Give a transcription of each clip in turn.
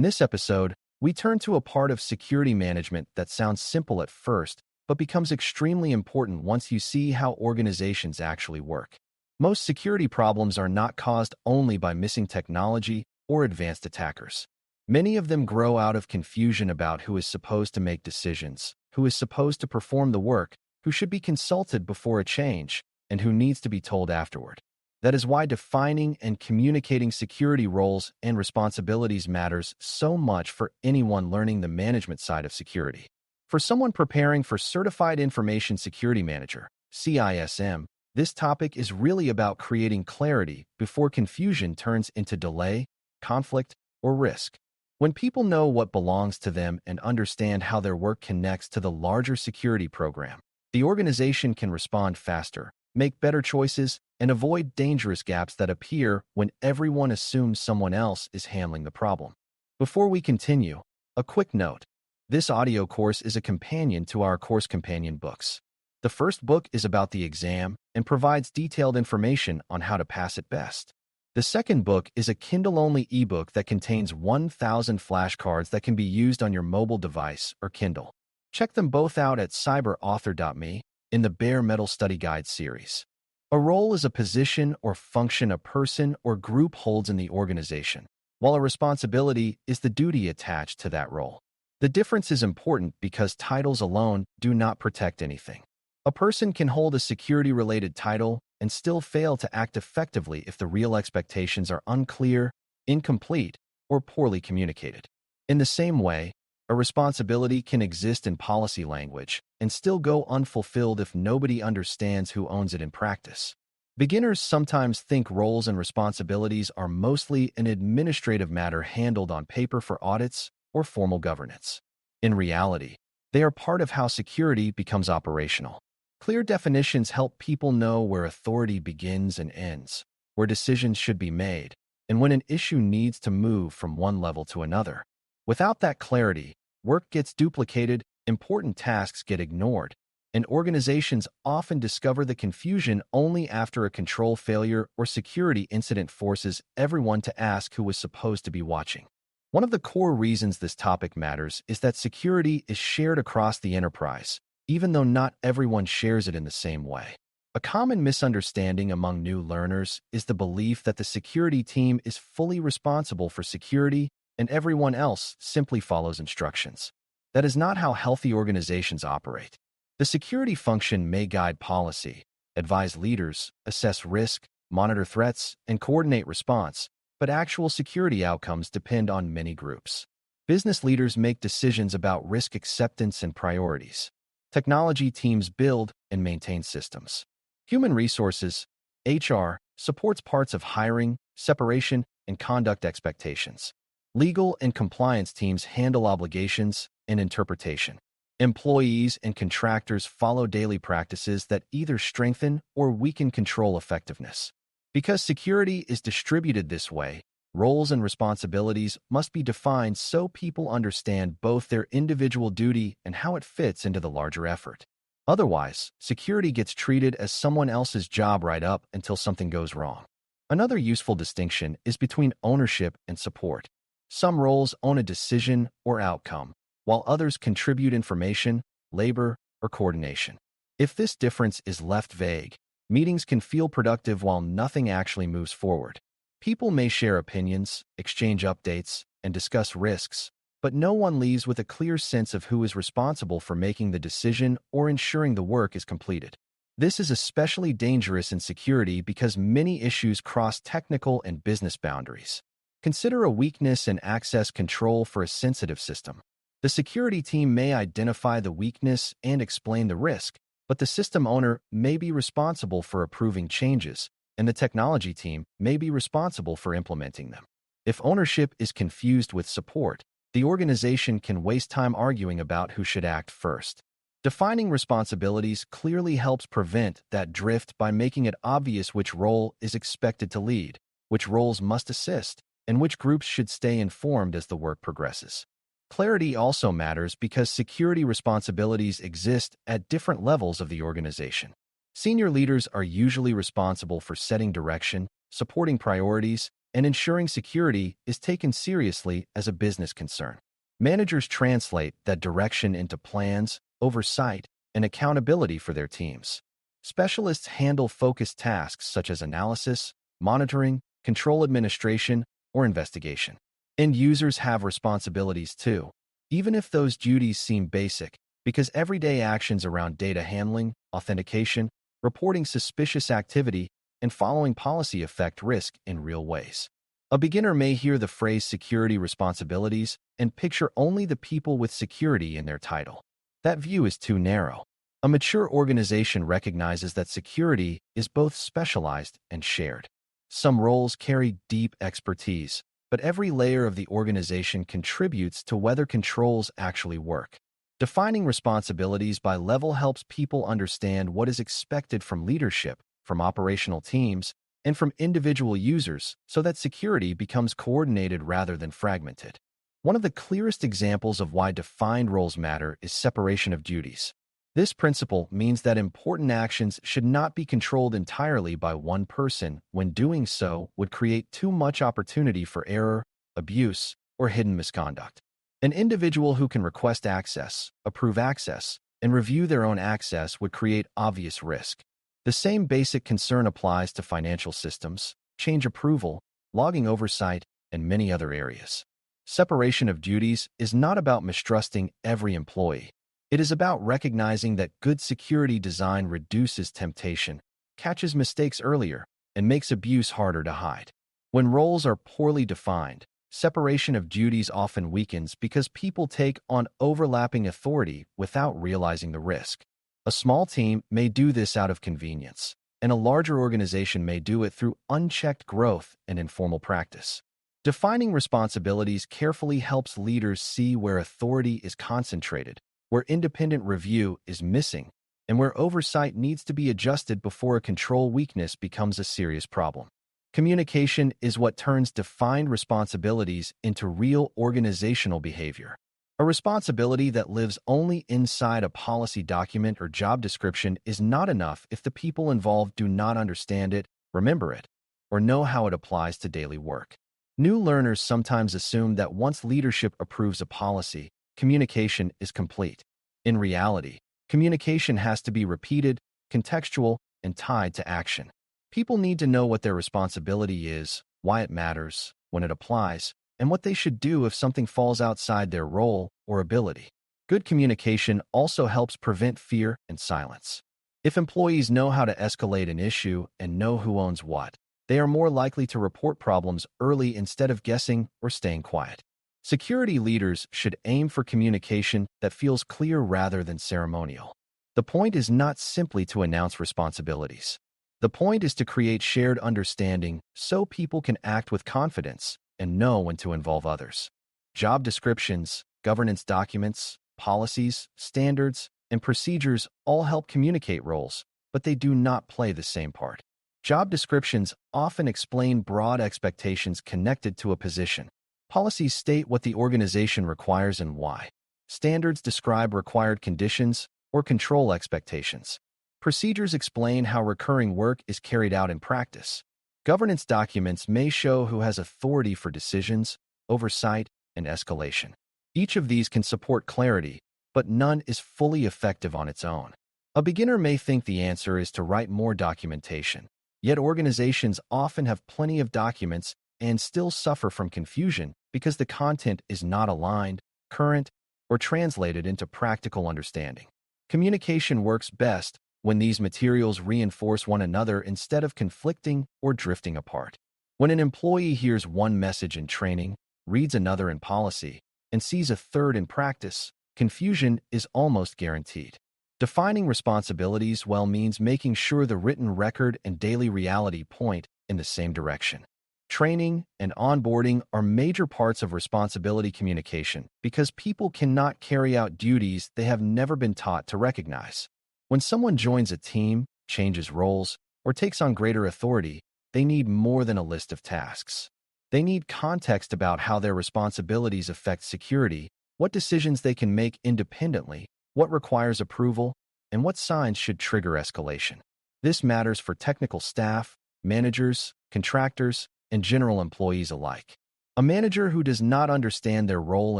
this episode, we turn to a part of security management that sounds simple at first, but becomes extremely important once you see how organizations actually work. Most security problems are not caused only by missing technology or advanced attackers. Many of them grow out of confusion about who is supposed to make decisions, who is supposed to perform the work, who should be consulted before a change, and who needs to be told afterward. That is why defining and communicating security roles and responsibilities matters so much for anyone learning the management side of security. For someone preparing for Certified Information Security Manager, CISM, this topic is really about creating clarity before confusion turns into delay, conflict, or risk. When people know what belongs to them and understand how their work connects to the larger security program, the organization can respond faster, make better choices, and avoid dangerous gaps that appear when everyone assumes someone else is handling the problem. Before we continue, a quick note. This audio course is a companion to our course companion books. The first book is about the exam and provides detailed information on how to pass it best. The second book is a Kindle-only ebook that contains 1,000 flashcards that can be used on your mobile device or Kindle. Check them both out at cyberauthor.me in the Bare Metal Study Guide series. A role is a position or function a person or group holds in the organization, while a responsibility is the duty attached to that role. The difference is important because titles alone do not protect anything. A person can hold a security-related title and still fail to act effectively if the real expectations are unclear, incomplete, or poorly communicated. In the same way, a responsibility can exist in policy language and still go unfulfilled if nobody understands who owns it in practice. Beginners sometimes think roles and responsibilities are mostly an administrative matter handled on paper for audits or formal governance. In reality, they are part of how security becomes operational. Clear definitions help people know where authority begins and ends, where decisions should be made, and when an issue needs to move from one level to another. Without that clarity, work gets duplicated, important tasks get ignored, and organizations often discover the confusion only after a control failure or security incident forces everyone to ask who was supposed to be watching. One of the core reasons this topic matters is that security is shared across the enterprise, even though not everyone shares it in the same way. A common misunderstanding among new learners is the belief that the security team is fully responsible for security and everyone else simply follows instructions. That is not how healthy organizations operate. The security function may guide policy, advise leaders, assess risk, monitor threats, and coordinate response, but actual security outcomes depend on many groups. Business leaders make decisions about risk acceptance and priorities. Technology teams build and maintain systems. Human resources, HR, supports parts of hiring, separation, and conduct expectations. Legal and compliance teams handle obligations and interpretation. Employees and contractors follow daily practices that either strengthen or weaken control effectiveness. Because security is distributed this way, roles and responsibilities must be defined so people understand both their individual duty and how it fits into the larger effort. Otherwise, security gets treated as someone else's job right up until something goes wrong. Another useful distinction is between ownership and support. Some roles own a decision or outcome, while others contribute information, labor, or coordination. If this difference is left vague, meetings can feel productive while nothing actually moves forward. People may share opinions, exchange updates, and discuss risks, but no one leaves with a clear sense of who is responsible for making the decision or ensuring the work is completed. This is especially dangerous in security because many issues cross technical and business boundaries. Consider a weakness in access control for a sensitive system. The security team may identify the weakness and explain the risk, but the system owner may be responsible for approving changes, and the technology team may be responsible for implementing them. If ownership is confused with support, the organization can waste time arguing about who should act first. Defining responsibilities clearly helps prevent that drift by making it obvious which role is expected to lead, which roles must assist, and which groups should stay informed as the work progresses. Clarity also matters because security responsibilities exist at different levels of the organization. Senior leaders are usually responsible for setting direction, supporting priorities, and ensuring security is taken seriously as a business concern. Managers translate that direction into plans, oversight, and accountability for their teams. Specialists handle focused tasks such as analysis, monitoring, control administration, or investigation. End users have responsibilities too, even if those duties seem basic, because everyday actions around data handling, authentication, reporting suspicious activity, and following policy affect risk in real ways. A beginner may hear the phrase security responsibilities and picture only the people with security in their title. That view is too narrow. A mature organization recognizes that security is both specialized and shared. Some roles carry deep expertise, but every layer of the organization contributes to whether controls actually work. Defining responsibilities by level helps people understand what is expected from leadership, from operational teams, and from individual users so that security becomes coordinated rather than fragmented. One of the clearest examples of why defined roles matter is separation of duties. This principle means that important actions should not be controlled entirely by one person when doing so would create too much opportunity for error, abuse, or hidden misconduct. An individual who can request access, approve access, and review their own access would create obvious risk. The same basic concern applies to financial systems, change approval, logging oversight, and many other areas. Separation of duties is not about mistrusting every employee. It is about recognizing that good security design reduces temptation, catches mistakes earlier, and makes abuse harder to hide. When roles are poorly defined, separation of duties often weakens because people take on overlapping authority without realizing the risk. A small team may do this out of convenience, and a larger organization may do it through unchecked growth and informal practice. Defining responsibilities carefully helps leaders see where authority is concentrated, where independent review is missing, and where oversight needs to be adjusted before a control weakness becomes a serious problem. Communication is what turns defined responsibilities into real organizational behavior. A responsibility that lives only inside a policy document or job description is not enough if the people involved do not understand it, remember it, or know how it applies to daily work. New learners sometimes assume that once leadership approves a policy, communication is complete. In reality, communication has to be repeated, contextual, and tied to action. People need to know what their responsibility is, why it matters, when it applies, and what they should do if something falls outside their role or ability. Good communication also helps prevent fear and silence. If employees know how to escalate an issue and know who owns what, they are more likely to report problems early instead of guessing or staying quiet. Security leaders should aim for communication that feels clear rather than ceremonial. The point is not simply to announce responsibilities. The point is to create shared understanding so people can act with confidence and know when to involve others. Job descriptions, governance documents, policies, standards, and procedures all help communicate roles, but they do not play the same part. Job descriptions often explain broad expectations connected to a position. Policies state what the organization requires and why. Standards describe required conditions or control expectations. Procedures explain how recurring work is carried out in practice. Governance documents may show who has authority for decisions, oversight, and escalation. Each of these can support clarity, but none is fully effective on its own. A beginner may think the answer is to write more documentation, yet organizations often have plenty of documents and still suffer from confusion because the content is not aligned, current, or translated into practical understanding. Communication works best when these materials reinforce one another instead of conflicting or drifting apart. When an employee hears one message in training, reads another in policy, and sees a third in practice, confusion is almost guaranteed. Defining responsibilities well means making sure the written record and daily reality point in the same direction. Training and onboarding are major parts of responsibility communication because people cannot carry out duties they have never been taught to recognize. When someone joins a team, changes roles, or takes on greater authority, they need more than a list of tasks. They need context about how their responsibilities affect security, what decisions they can make independently, what requires approval, and what signs should trigger escalation. This matters for technical staff, managers, contractors, and general employees alike. A manager who does not understand their role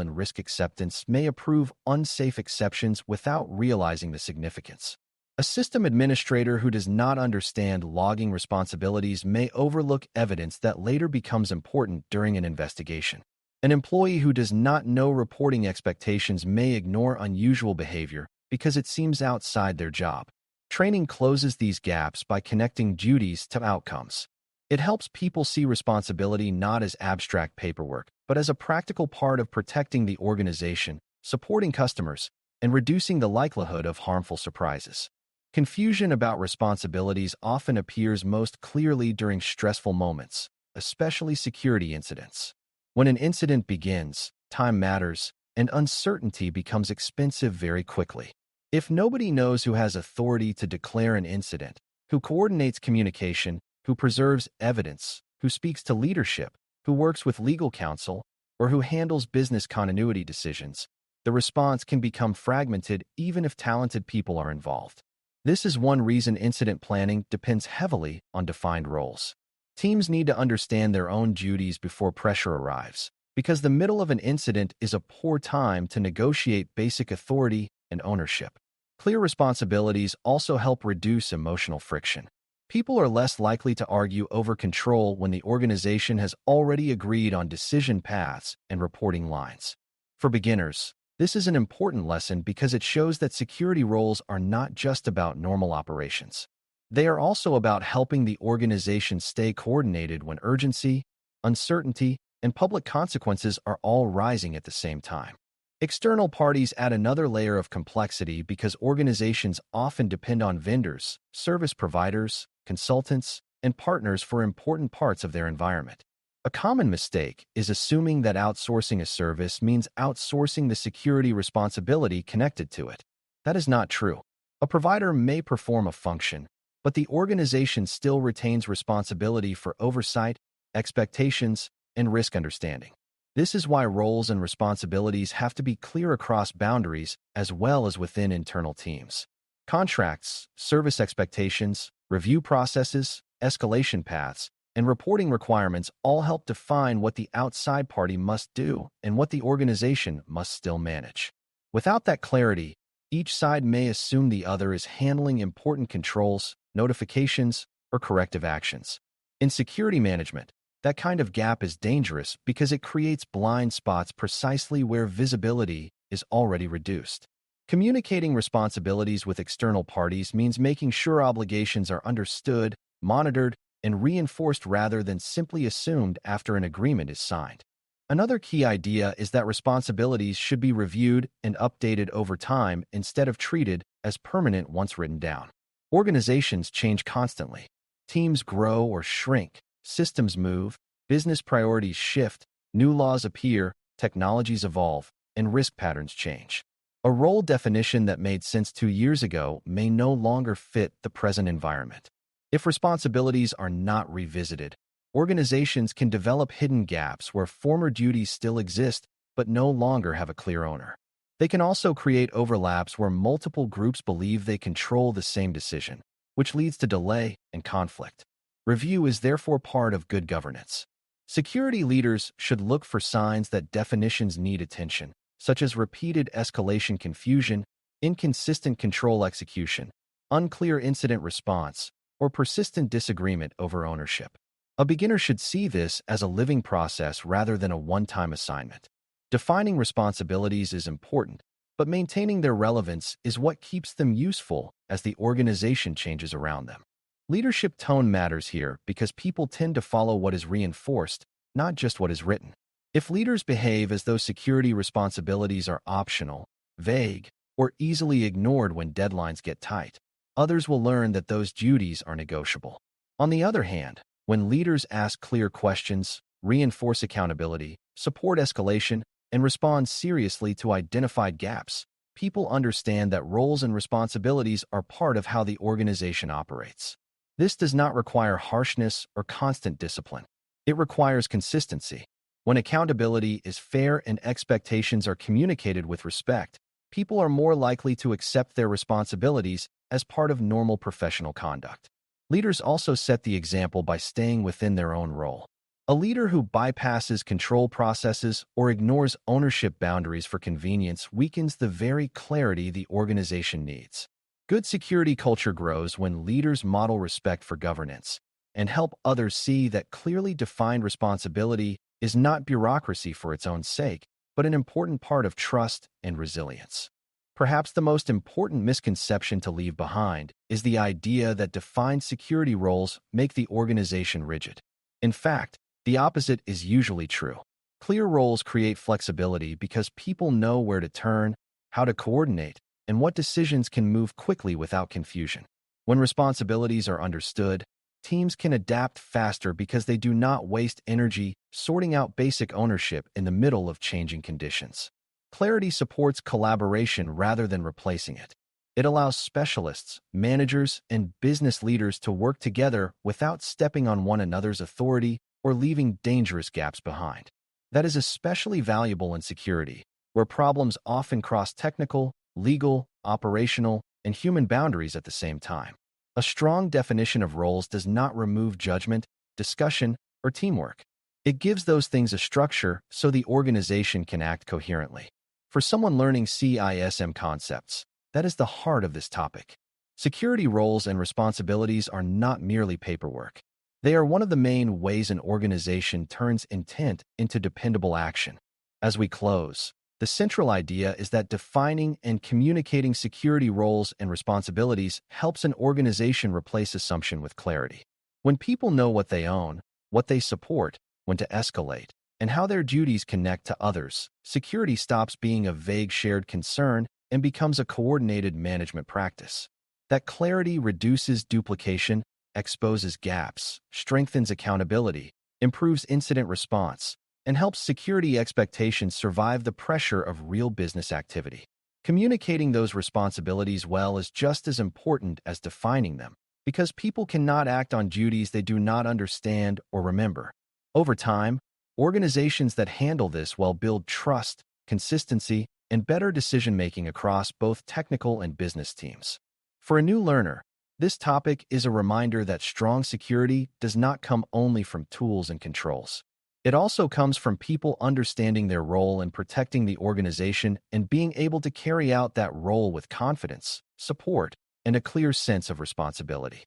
and risk acceptance may approve unsafe exceptions without realizing the significance. A system administrator who does not understand logging responsibilities may overlook evidence that later becomes important during an investigation. An employee who does not know reporting expectations may ignore unusual behavior because it seems outside their job. Training closes these gaps by connecting duties to outcomes. It helps people see responsibility not as abstract paperwork, but as a practical part of protecting the organization, supporting customers, and reducing the likelihood of harmful surprises. Confusion about responsibilities often appears most clearly during stressful moments, especially security incidents. When an incident begins, time matters, and uncertainty becomes expensive very quickly. If nobody knows who has authority to declare an incident, who coordinates communication, who preserves evidence, who speaks to leadership, who works with legal counsel, or who handles business continuity decisions, the response can become fragmented even if talented people are involved. This is one reason incident planning depends heavily on defined roles. Teams need to understand their own duties before pressure arrives, because the middle of an incident is a poor time to negotiate basic authority and ownership. Clear responsibilities also help reduce emotional friction. People are less likely to argue over control when the organization has already agreed on decision paths and reporting lines. For beginners, this is an important lesson because it shows that security roles are not just about normal operations. They are also about helping the organization stay coordinated when urgency, uncertainty, and public consequences are all rising at the same time. External parties add another layer of complexity because organizations often depend on vendors, service providers, consultants, and partners for important parts of their environment. A common mistake is assuming that outsourcing a service means outsourcing the security responsibility connected to it. That is not true. A provider may perform a function, but the organization still retains responsibility for oversight, expectations, and risk understanding. This is why roles and responsibilities have to be clear across boundaries as well as within internal teams. Contracts, service expectations, review processes, escalation paths, and reporting requirements all help define what the outside party must do and what the organization must still manage. Without that clarity, each side may assume the other is handling important controls, notifications, or corrective actions. In security management, that kind of gap is dangerous because it creates blind spots precisely where visibility is already reduced. Communicating responsibilities with external parties means making sure obligations are understood, monitored, and reinforced rather than simply assumed after an agreement is signed. Another key idea is that responsibilities should be reviewed and updated over time instead of treated as permanent once written down. Organizations change constantly. Teams grow or shrink, systems move, business priorities shift, new laws appear, technologies evolve, and risk patterns change. A role definition that made sense 2 years ago may no longer fit the present environment. If responsibilities are not revisited, organizations can develop hidden gaps where former duties still exist but no longer have a clear owner. They can also create overlaps where multiple groups believe they control the same decision, which leads to delay and conflict. Review is therefore part of good governance. Security leaders should look for signs that definitions need attention, such as repeated escalation confusion, inconsistent control execution, unclear incident response, or persistent disagreement over ownership. A beginner should see this as a living process rather than a one-time assignment. Defining responsibilities is important, but maintaining their relevance is what keeps them useful as the organization changes around them. Leadership tone matters here because people tend to follow what is reinforced, not just what is written. If leaders behave as though security responsibilities are optional, vague, or easily ignored when deadlines get tight, others will learn that those duties are negotiable. On the other hand, when leaders ask clear questions, reinforce accountability, support escalation, and respond seriously to identified gaps, people understand that roles and responsibilities are part of how the organization operates. This does not require harshness or constant discipline. It requires consistency. When accountability is fair and expectations are communicated with respect, people are more likely to accept their responsibilities as part of normal professional conduct. Leaders also set the example by staying within their own role. A leader who bypasses control processes or ignores ownership boundaries for convenience weakens the very clarity the organization needs. Good security culture grows when leaders model respect for governance and help others see that clearly defined responsibility is not bureaucracy for its own sake, but an important part of trust and resilience. Perhaps the most important misconception to leave behind is the idea that defined security roles make the organization rigid. In fact, the opposite is usually true. Clear roles create flexibility because people know where to turn, how to coordinate, and what decisions can move quickly without confusion. When responsibilities are understood, teams can adapt faster because they do not waste energy sorting out basic ownership in the middle of changing conditions. Clarity supports collaboration rather than replacing it. It allows specialists, managers, and business leaders to work together without stepping on one another's authority or leaving dangerous gaps behind. That is especially valuable in security, where problems often cross technical, legal, operational, and human boundaries at the same time. A strong definition of roles does not remove judgment, discussion, or teamwork. It gives those things a structure so the organization can act coherently. For someone learning CISM concepts, that is the heart of this topic. Security roles and responsibilities are not merely paperwork. They are one of the main ways an organization turns intent into dependable action. As we close, the central idea is that defining and communicating security roles and responsibilities helps an organization replace assumption with clarity. When people know what they own, what they support, when to escalate, and how their duties connect to others, security stops being a vague shared concern and becomes a coordinated management practice. That clarity reduces duplication, exposes gaps, strengthens accountability, improves incident response, and helps security expectations survive the pressure of real business activity. Communicating those responsibilities well is just as important as defining them, because people cannot act on duties they do not understand or remember. Over time, organizations that handle this well build trust, consistency, and better decision-making across both technical and business teams. For a new learner, this topic is a reminder that strong security does not come only from tools and controls. It also comes from people understanding their role in protecting the organization and being able to carry out that role with confidence, support, and a clear sense of responsibility.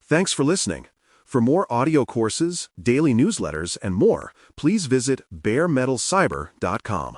Thanks for listening. For more audio courses, daily newsletters, and more, please visit baremetalcyber.com.